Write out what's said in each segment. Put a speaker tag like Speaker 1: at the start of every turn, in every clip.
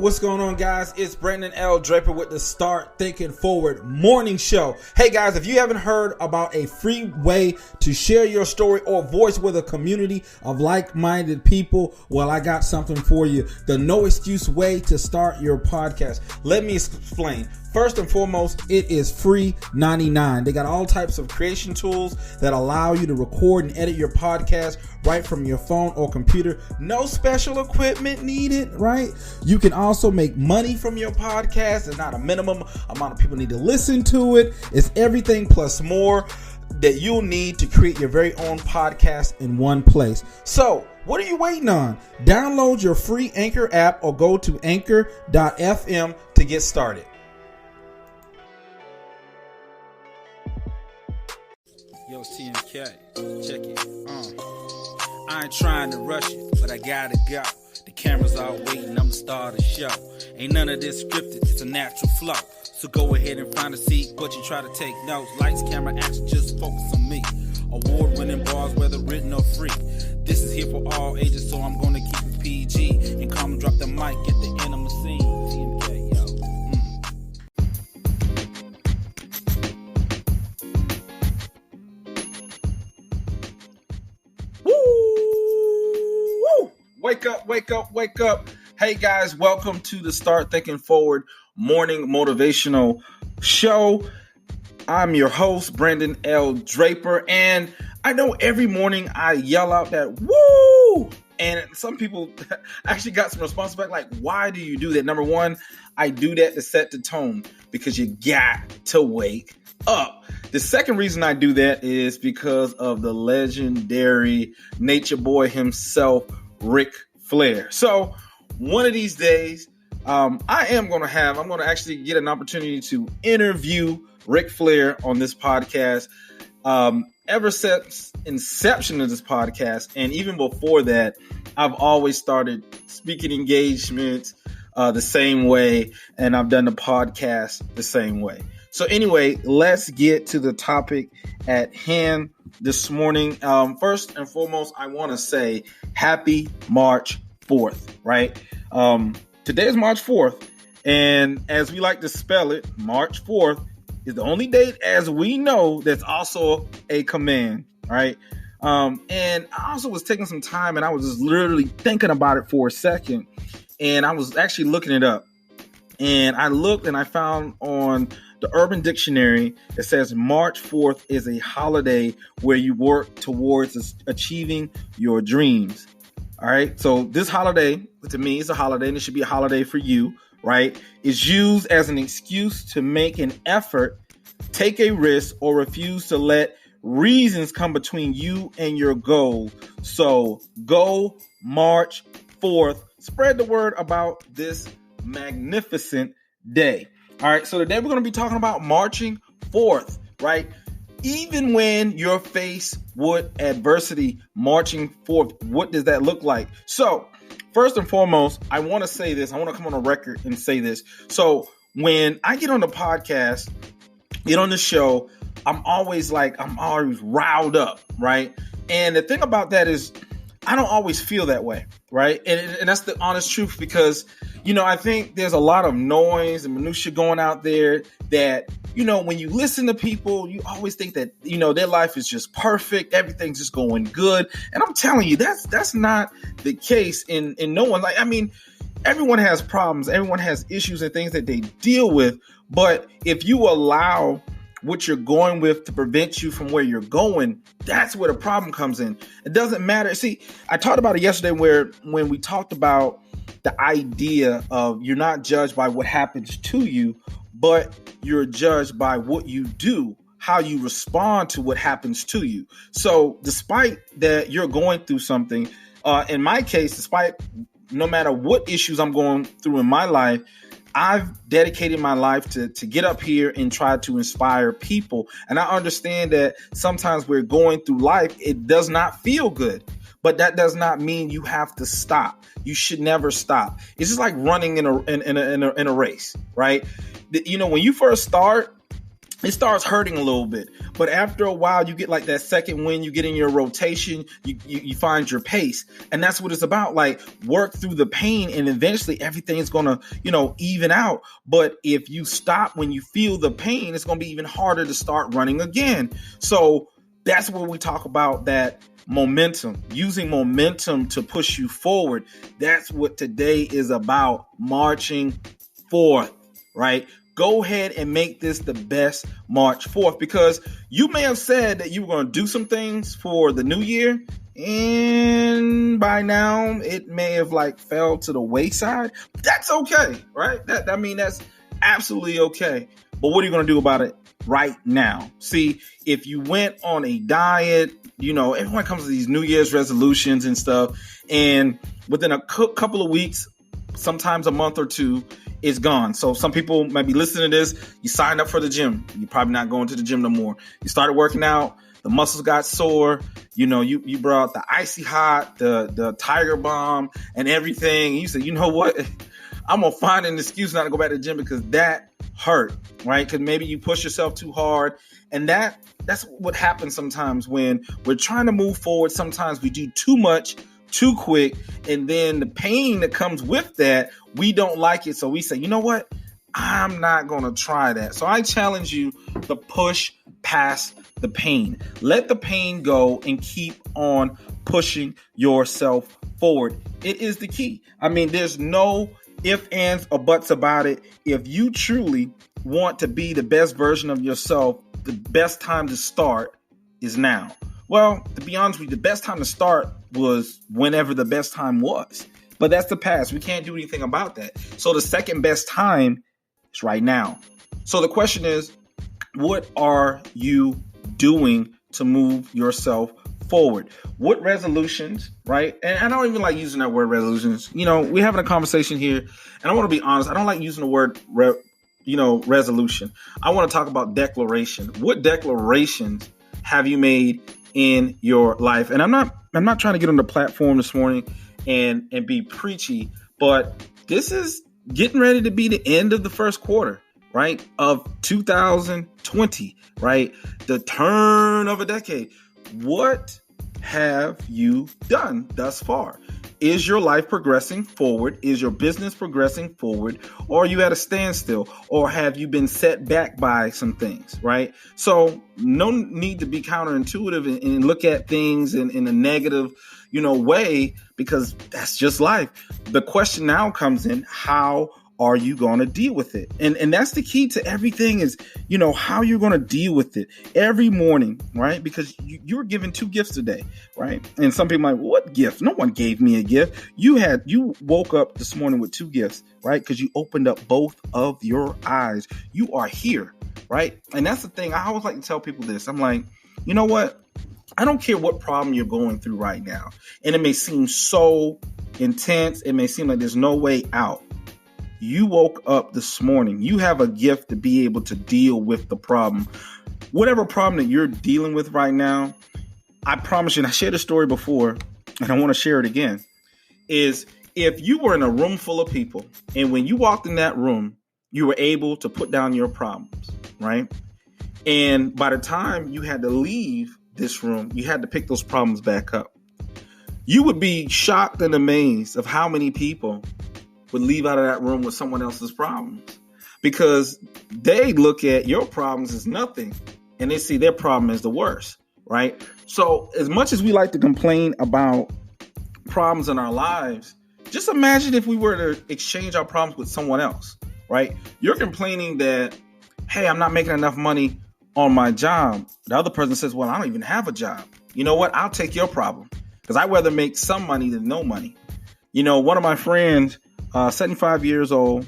Speaker 1: What's going on, guys? It's Brandon L. Draper with the Start Thinking Forward morning show. Hey guys, if you haven't heard about a free way to share your story or voice with a community of like-minded people, well, I got something for you. The no excuse way to start your podcast. Let me explain. First and foremost, it is free 99. They got all types of creation tools that allow you to record and edit your podcast right from your phone or computer. No special equipment needed, right? You can also make money from your podcast. There's not a minimum amount of people need to listen to it. It's everything plus more that you'll need to create your very own podcast in one place. So, what are you waiting on? Download your free Anchor app or go to anchor.fm to get started.
Speaker 2: Yo, it's TMK. Check it. I ain't trying to rush it, but I gotta go. The cameras all waiting, I'm the star of the show. Ain't none of this scripted, it's a natural flow. So go ahead and find a seat, but you try to take notes. Lights, camera, action, just focus on me. Award-winning bars, whether written or free. This is here for all ages, so I'm gonna keep it PG. And come drop the mic at the end of my scene. TMK, yo.
Speaker 1: Wake up, wake up, wake up. Hey guys, welcome to the Start Thinking Forward Morning Motivational Show. I'm your host, Brandon L. Draper, and I know every morning I yell out that woo! And some people actually got some response back like, why do you do that? Number one, I do that to set the tone because you got to wake up. The second reason I do that is because of the legendary nature boy himself, Ric Flair. So one of these days, I'm going to actually get an opportunity to interview Ric Flair on this podcast. Ever since inception of this podcast, and even before that, I've always started speaking engagements the same way, and I've done the podcast the same way. So anyway, let's get to the topic at hand this morning. First and foremost, I want to say happy March 4th, right? Today is March 4th, and as we like to spell it, March 4th is the only date as we know that's also a command, right? And I also was taking some time and I was just literally thinking about it for a second, and I was actually looking it up. And I looked and I found on the Urban Dictionary, it says March 4th is a holiday where you work towards achieving your dreams. All right. So this holiday, to me, is a holiday, and it should be a holiday for you, right? It's used as an excuse to make an effort, take a risk, or refuse to let reasons come between you and your goal. So go March 4th. Spread the word about this magnificent day. All right, so today we're going to be talking about marching forth, right? Even when you're faced with adversity, marching forth, what does that look like? So first and foremost, I want to say this. I want to come on a record and say this. So when I get on the podcast, get on the show, I'm always riled up, right? And the thing about that is I don't always feel that way, right? And that's the honest truth because, I think there's a lot of noise and minutia going out there that, when you listen to people, you always think that, their life is just perfect. Everything's just going good. And I'm telling you, that's not the case in no one. Everyone has problems. Everyone has issues and things that they deal with. But if you allow what you're going with to prevent you from where you're going, that's where the problem comes in. It doesn't matter. See, I talked about it yesterday when we talked about the idea of you're not judged by what happens to you, but you're judged by what you do, how you respond to what happens to you. So despite that you're going through something, in my case, despite no matter what issues I'm going through in my life, I've dedicated my life to get up here and try to inspire people. And I understand that sometimes we're going through life, it does not feel good, but that does not mean you have to stop. You should never stop. It's just like running in a race, right? When you first start, it starts hurting a little bit. But after a while, you get like that second wind, you get in your rotation, you find your pace. And that's what it's about. Like, work through the pain and eventually everything's going to, even out. But if you stop when you feel the pain, it's going to be even harder to start running again. So that's where we talk about that momentum, using momentum to push you forward. That's what today is about, marching forth, right? Go ahead and make this the best March 4th, because you may have said that you were going to do some things for the new year, and by now it may have fell to the wayside. That's okay, right? That's absolutely okay. But what are you going to do about it right now? See, if you went on a diet, everyone comes to these New Year's resolutions and stuff, and within a couple of weeks, sometimes a month or two, it's gone. So some people might be listening to this. You signed up for the gym. You're probably not going to the gym no more. You started working out. The muscles got sore. You brought the icy hot, the Tiger Bomb and everything. And you said, you know what? I'm going to find an excuse not to go back to the gym because that hurt, right? Because maybe you push yourself too hard. And that's what happens sometimes when we're trying to move forward. Sometimes we do too much too quick, and then the pain that comes with that, we don't like it. So we say, you know what? I'm not going to try that. So I challenge you to push past the pain. Let the pain go and keep on pushing yourself forward. It is the key. There's no ifs, ands, or buts about it. If you truly want to be the best version of yourself, the best time to start is now. Well, to be honest with you, the best time to start was whenever the best time was. But that's the past. We can't do anything about that. So the second best time is right now. So the question is, what are you doing to move yourself forward? What resolutions, right? And I don't even like using that word resolutions. We're having a conversation here, and I want to be honest. I don't like using the word resolution. I want to talk about declaration. What declarations have you made in your life? And I'm not trying to get on the platform this morning and be preachy, but this is getting ready to be the end of the first quarter, right? Of 2020, right? The turn of a decade. What have you done thus far? Is your life progressing forward? Is your business progressing forward? Or are you at a standstill? Or have you been set back by some things, right? So no need to be counterintuitive and look at things in a negative, way, because that's just life. The question now comes in, how are you going to deal with it? And that's the key to everything is, how you're going to deal with it every morning, right? Because you were given 2 gifts today, right? And some people are like, what gift? No one gave me a gift. You woke up this morning with 2 gifts, right? Because you opened up both of your eyes. You are here, right? And that's the thing. I always like to tell people this. I'm like, you know what? I don't care what problem you're going through right now. And it may seem so intense. It may seem like there's no way out. You woke up this morning. You have a gift to be able to deal with the problem. Whatever problem that you're dealing with right now, I promise you, and I shared a story before, and I want to share it again, is if you were in a room full of people, and when you walked in that room, you were able to put down your problems, right? And by the time you had to leave this room, you had to pick those problems back up. You would be shocked and amazed of how many people would leave out of that room with someone else's problems, because they look at your problems as nothing and they see their problem as the worst, right? So as much as we like to complain about problems in our lives, just imagine if we were to exchange our problems with someone else, right? You're complaining that, hey, I'm not making enough money on my job. The other person says, well, I don't even have a job. You know what? I'll take your problem because I'd rather make some money than no money. One of my friends, 75 years old,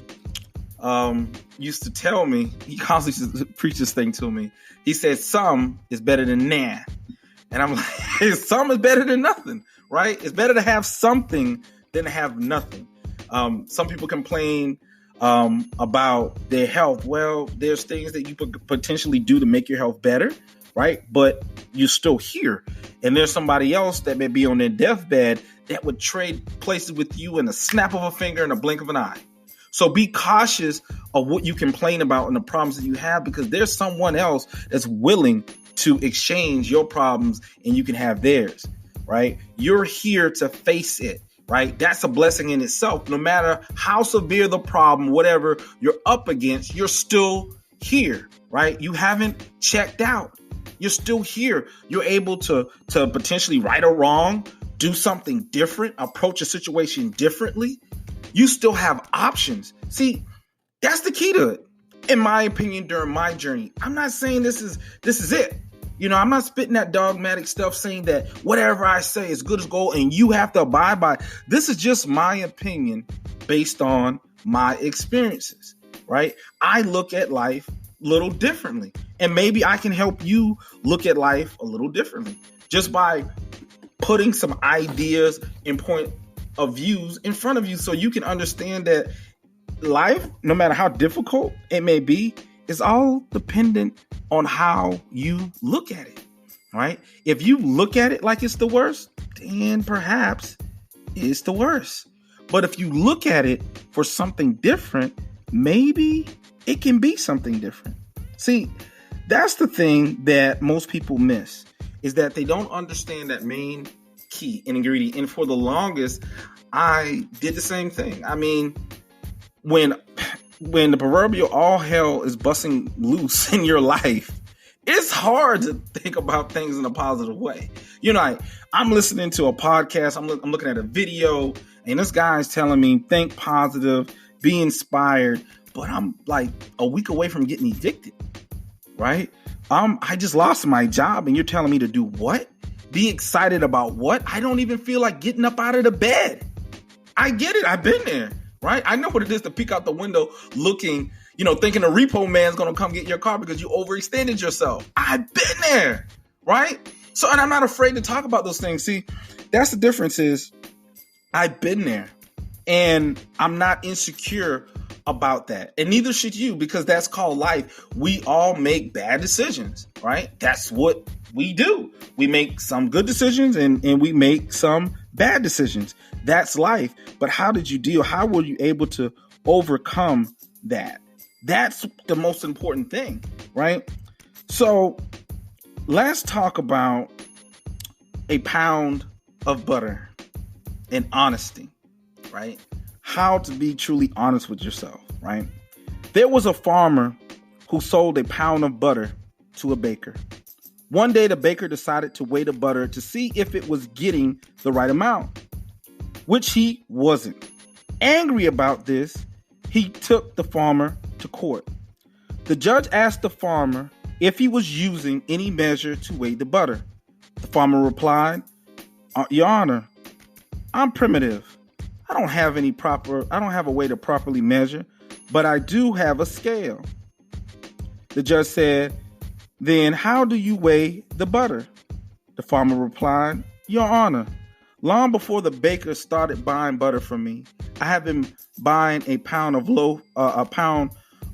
Speaker 1: used to tell me, he constantly used to preach this thing to me. He said, some is better than nah. And I'm like, some is better than nothing, right? It's better to have something than to have nothing. Some people complain about their health. Well, there's things that you could potentially do to make your health better, right? But you're still here. And there's somebody else that may be on their deathbed that would trade places with you in a snap of a finger and a blink of an eye. So be cautious of what you complain about and the problems that you have, because there's someone else that's willing to exchange your problems and you can have theirs, right? You're here to face it, right? That's a blessing in itself. No matter how severe the problem, whatever you're up against, you're still here, right? You haven't checked out. You're still here. You're able to potentially right or wrong, do something different, approach a situation differently. You still have options. See, that's the key to it. In my opinion, during my journey, I'm not saying this is it. I'm not spitting that dogmatic stuff saying that whatever I say is good as gold and you have to abide by it. This is just my opinion based on my experiences, right? I look at life a little differently, and maybe I can help you look at life a little differently just by putting some ideas and point of views in front of you so you can understand that life, no matter how difficult it may be, is all dependent on how you look at it, right? If you look at it like it's the worst, then perhaps it's the worst. But if you look at it for something different, maybe it can be something different. See, that's the thing that most people miss, is that they don't understand that main key ingredient. And for the longest, I did the same thing. I mean, when the proverbial all hell is busting loose in your life, it's hard to think about things in a positive way. I'm listening to a podcast, I'm looking at a video, and this guy's telling me, think positive, be inspired, but I'm like a week away from getting evicted, right? I just lost my job, and you're telling me to do what? Be excited about what? I don't even feel like getting up out of the bed. I get it. I've been there, right? I know what it is to peek out the window looking, thinking a repo man's going to come get your car because you overextended yourself. I've been there, right? So, and I'm not afraid to talk about those things. See, that's the difference is I've been there and I'm not insecure about that. And neither should you, because that's called life. We all make bad decisions, right? That's what we do. We make some good decisions and we make some bad decisions. That's life. But how did you deal? How were you able to overcome that? That's the most important thing, right? So let's talk about a pound of butter and honesty, right? How to be truly honest with yourself, right? There was a farmer who sold a pound of butter to a baker. One day, the baker decided to weigh the butter to see if it was getting the right amount, which he wasn't. Angry about this, he took the farmer to court. The judge asked the farmer if he was using any measure to weigh the butter. The farmer replied, Your Honor, I'm primitive. I don't have a way to properly measure, but I do have a scale. The judge said, Then how do you weigh the butter? The farmer replied, Your Honor, long before the baker started buying butter from me, I have been buying a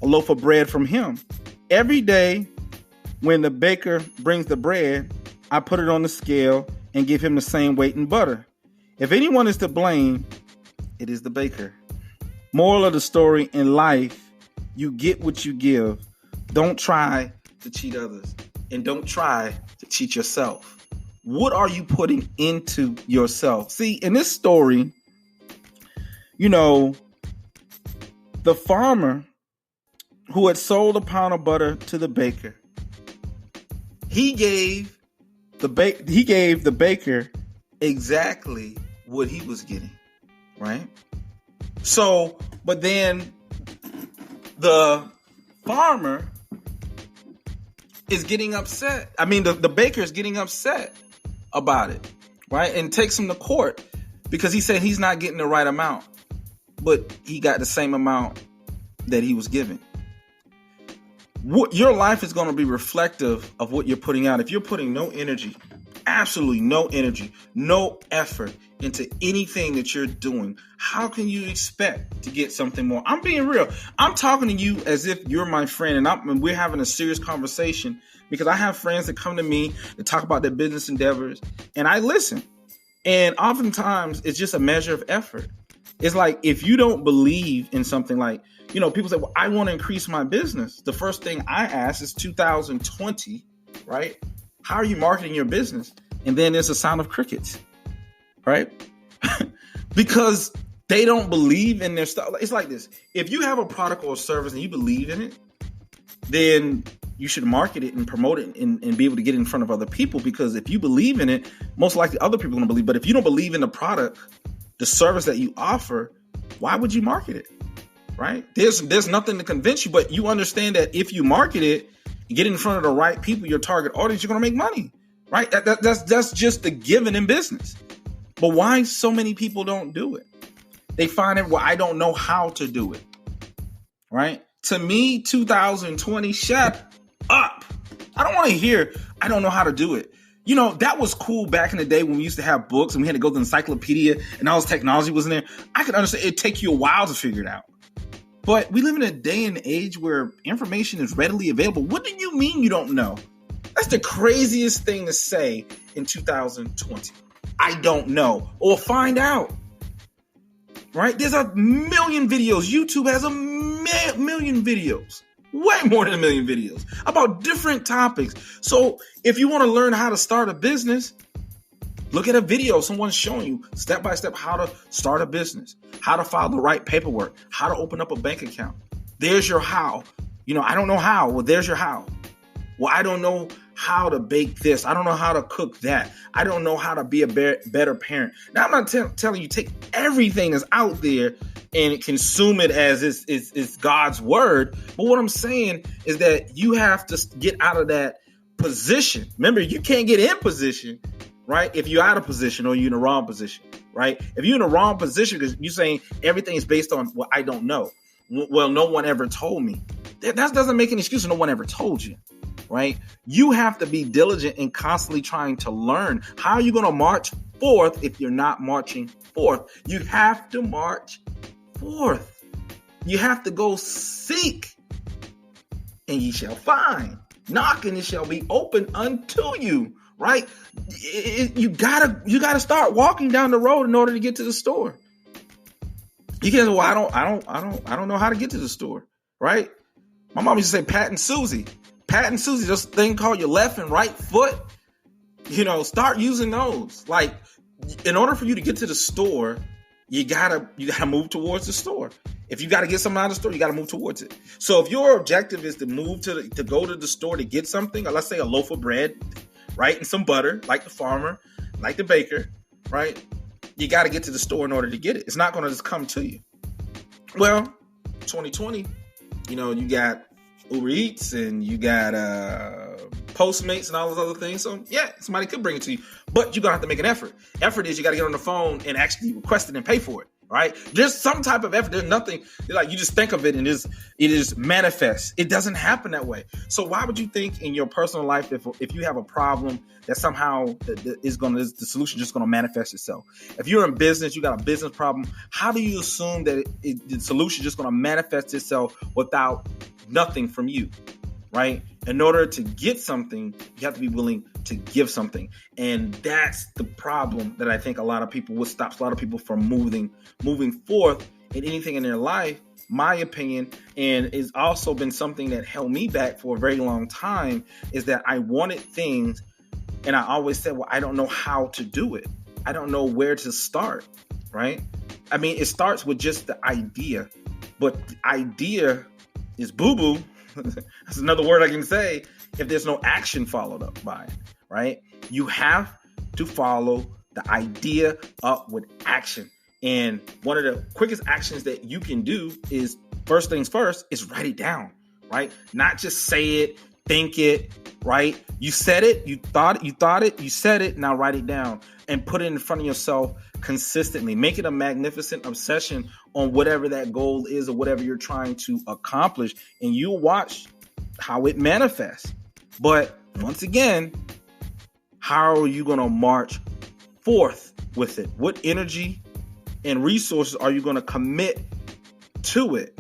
Speaker 1: loaf of bread from him. Every day when the baker brings the bread, I put it on the scale and give him the same weight in butter. If anyone is to blame, it is the baker. Moral of the story, in life, you get what you give. Don't try to cheat others, and don't try to cheat yourself. What are you putting into yourself? See, in this story, the farmer who had sold a pound of butter to the baker, he gave the baker exactly what he was getting, right? So, but then the farmer is getting upset. I mean, the baker is getting upset about it, right? And takes him to court because he said he's not getting the right amount, but he got the same amount that he was given. Your life is going to be reflective of what you're putting out. If you're putting no energy, absolutely no energy, no effort into anything that you're doing, how can you expect to get something more? I'm being real. I'm talking to you as if you're my friend, and we're having a serious conversation, because I have friends that come to me to talk about their business endeavors, and I listen. And oftentimes it's just a measure of effort. It's like, if you don't believe in something, like, people say, well, I want to increase my business. The first thing I ask is 2020, right? How are you marketing your business? And then there's a sound of crickets, right? Because they don't believe in their stuff. It's like this. If you have a product or service and you believe in it, then you should market it and promote it and be able to get in front of other people. Because if you believe in it, most likely other people are going to believe. But if you don't believe in the product, the service that you offer, why would you market it? Right? There's nothing to convince you, but you understand that if you market it and get in front of the right people, your target audience, you're going to make money, right? That's just the given in business. But why so many people don't do it? They find it, well, I don't know how to do it, right? To me, 2020, shut up. I don't want to hear, I don't know how to do it. That was cool back in the day when we used to have books and we had to go to the encyclopedia and all this technology was in there. I could understand it'd take you a while to figure it out. But we live in a day and age where information is readily available. What do you mean you don't know? That's the craziest thing to say in 2020. I don't know. Or find out. Right? There's a million videos. YouTube has a million videos. Way more than a million videos about different topics. So if you want to learn how to start a business, look at a video. Someone's showing you step by step how to start a business, how to file the right paperwork, how to open up a bank account. There's your how. I don't know how. Well, there's your how. Well, I don't know how to bake this. I don't know how to cook that. I don't know how to be a better parent. Now, I'm not telling you take everything that's out there and consume it as it's God's word. But what I'm saying is that you have to get out of that position. Remember, you can't get in position, right, if you're out of position or you're in the wrong position, right? If you're in the wrong position because you're saying everything is based on, well, I don't know. Well, no one ever told me. That doesn't make an excuse. No one ever told you. Right? You have to be diligent and constantly trying to learn. How are you going to march forth if you're not marching forth? You have to march forth. You have to go seek, and ye shall find. Knock, and it shall be open unto you. Right? You gotta start walking down the road in order to get to the store. You can't say, well, I don't know how to get to the store. Right? My mom used to say, Pat and Susie. Pat and Susie, this thing called your left and right foot, start using those. Like, in order for you to get to the store, you gotta move towards the store. If you got to get something out of the store, you got to move towards it. So if your objective is to move to go to the store to get something, or let's say a loaf of bread, right, and some butter, like the farmer, like the baker, right, you got to get to the store in order to get it. It's not going to just come to you. Well, 2020, you got Uber Eats and you got Postmates and all those other things. So yeah, somebody could bring it to you, but you're gonna have to make an effort. Effort is you got to get on the phone and actually request it and pay for it. Right? There's some type of effort. There's nothing like you just think of it and it is manifest. It doesn't happen that way. So why would you think in your personal life if you have a problem that somehow the solution just going to manifest itself? If you're in business, you got a business problem. How do you assume that the solution is just going to manifest itself without nothing from you? Right? In order to get something, you have to be willing to give something. And that's the problem that I think a lot of people, what stops a lot of people from moving forth in anything in their life, my opinion, and it's also been something that held me back for a very long time, is that I wanted things and I always said, well, I don't know how to do it. I don't know where to start, right? I mean, it starts with just the idea, but the idea is boo-boo. That's another word I can say if there's no action followed up by it, right? You have to follow the idea up with action. And one of the quickest actions that you can do is, first things first, is write it down, right? Not just say it, think it, right? You said it, you thought it, you said it, now write it down and put it in front of yourself consistently. Make it a magnificent obsession on whatever that goal is or whatever you're trying to accomplish, and you'll watch how it manifests. But once again, how are you going to march forth with it? What energy and resources are you going to commit to it,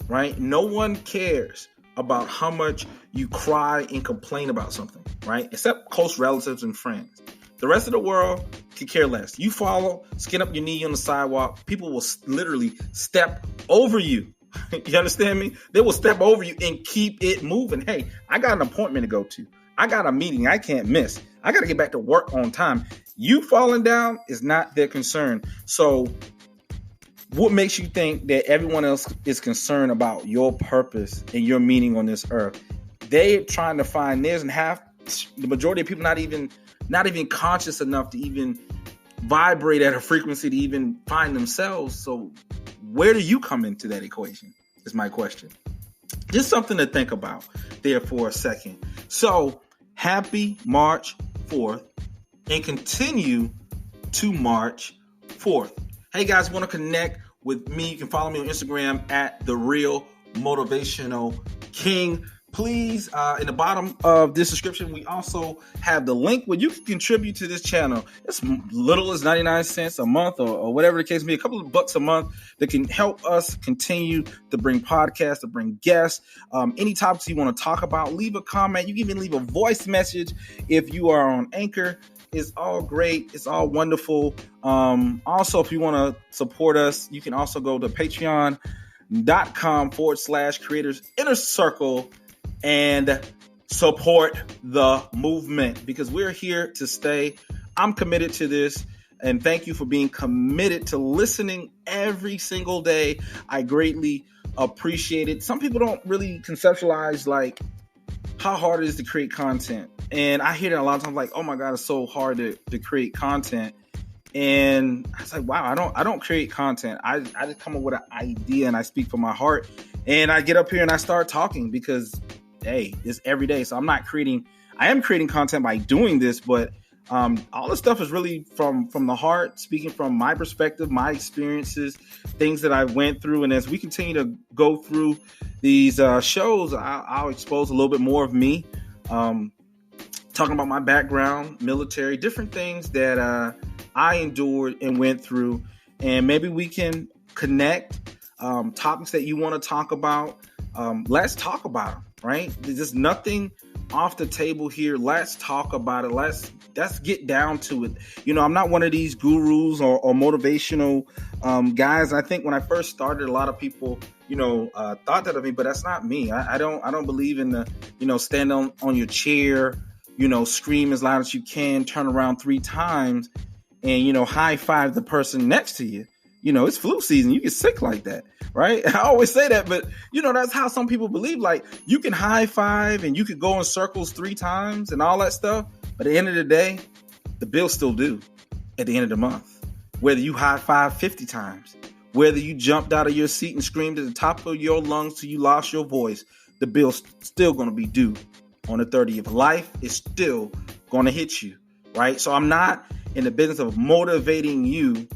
Speaker 1: right? No one cares about how much you cry and complain about something, right? Except close relatives and friends. The rest of the world, could care less. You follow, skin up your knee on the sidewalk. People will literally step over you. You understand me? They will step over you and keep it moving. Hey, I got an appointment to go to. I got a meeting I can't miss. I got to get back to work on time. You falling down is not their concern. So what makes you think that everyone else is concerned about your purpose and your meaning on this earth? They're trying to find theirs, and the majority of people not even conscious enough to even vibrate at a frequency to even find themselves. So where do you come into that equation is my question. Just something to think about there for a second. So happy March 4th and continue to March 4th. Hey guys, want to connect with me? You can follow me on Instagram at The Real Motivational King. Please, in the bottom of this description, we also have the link where you can contribute to this channel. It's little as 99 cents a month or whatever the case may be, a couple of bucks a month that can help us continue to bring podcasts, to bring guests, any topics you want to talk about. Leave a comment. You can even leave a voice message if you are on Anchor. It's all great. It's all wonderful. Also, if you want to support us, you can also go to patreon.com/creators inner circle and support the movement, because we're here to stay. I'm committed to this, and thank you for being committed to listening every single day. I greatly appreciate it. Some people don't really conceptualize like how hard it is to create content, and I hear that a lot of times, like, oh my God, it's so hard to create content. And I was like, wow, I don't create content. I just come up with an idea and I speak from my heart, and I get up here and I start talking because, hey, it's every day. So I am creating content by doing this, but all this stuff is really from the heart, speaking from my perspective, my experiences, things that I went through. And as we continue to go through these shows, I'll expose a little bit more of me, talking about my background, military, different things that I endured and went through. And maybe we can connect topics that you want to talk about. Let's talk about them. Right? There's just nothing off the table here. Let's talk about it. Let's get down to it. You know, I'm not one of these gurus or motivational guys. I think when I first started, a lot of people, thought that of me, but that's not me. I don't believe in the, stand on your chair, scream as loud as you can, turn around 3 times and, high five the person next to you. It's flu season. You get sick like that, right? I always say that, but that's how some people believe. Like, you can high five and you could go in circles 3 times and all that stuff. But at the end of the day, the bill's still due at the end of the month. Whether you high five 50 times, whether you jumped out of your seat and screamed at the top of your lungs till you lost your voice, the bill's still going to be due on the 30th. Life is still going to hit you, right? So I'm not in the business of motivating you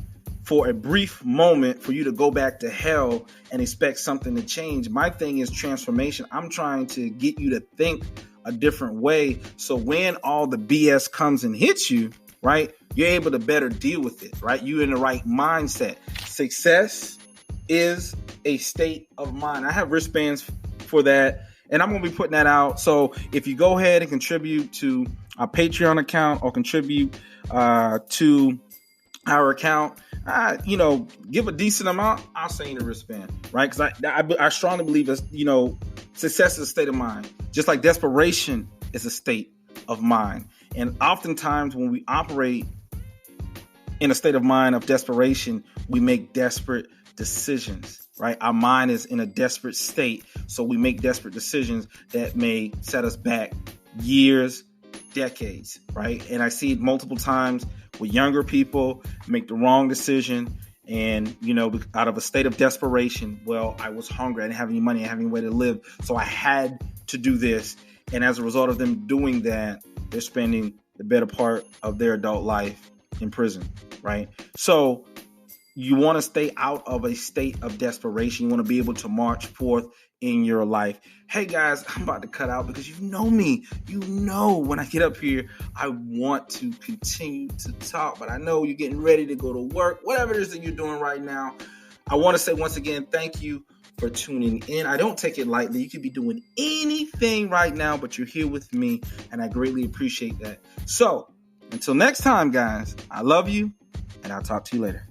Speaker 1: for a brief moment for you to go back to hell and expect something to change. My thing is transformation. I'm trying to get you to think a different way. So when all the BS comes and hits you, right, you're able to better deal with it, right? You're in the right mindset. Success is a state of mind. I have wristbands for that, and I'm going to be putting that out. So if you go ahead and contribute to our Patreon account or contribute to our account, give a decent amount, I'll send you the wristband, right? Because I strongly believe that, success is a state of mind, just like desperation is a state of mind. And oftentimes when we operate in a state of mind of desperation, we make desperate decisions, right? Our mind is in a desperate state, so we make desperate decisions that may set us back years, decades, right? And I see it multiple times with younger people make the wrong decision and, out of a state of desperation. Well, I was hungry. I didn't have any money. I didn't have any way to live. So I had to do this. And as a result of them doing that, they're spending the better part of their adult life in prison, right? So you want to stay out of a state of desperation. You want to be able to march forth in your life. Hey guys, I'm about to cut out because you know me. When I get up here, I want to continue to talk, but I know you're getting ready to go to work, whatever it is that you're doing right now. I want to say once again, thank you for tuning in. I don't take it lightly. You could be doing anything right now, but you're here with me, and I greatly appreciate that. So Until next time, guys, I love you, and I'll talk to you later.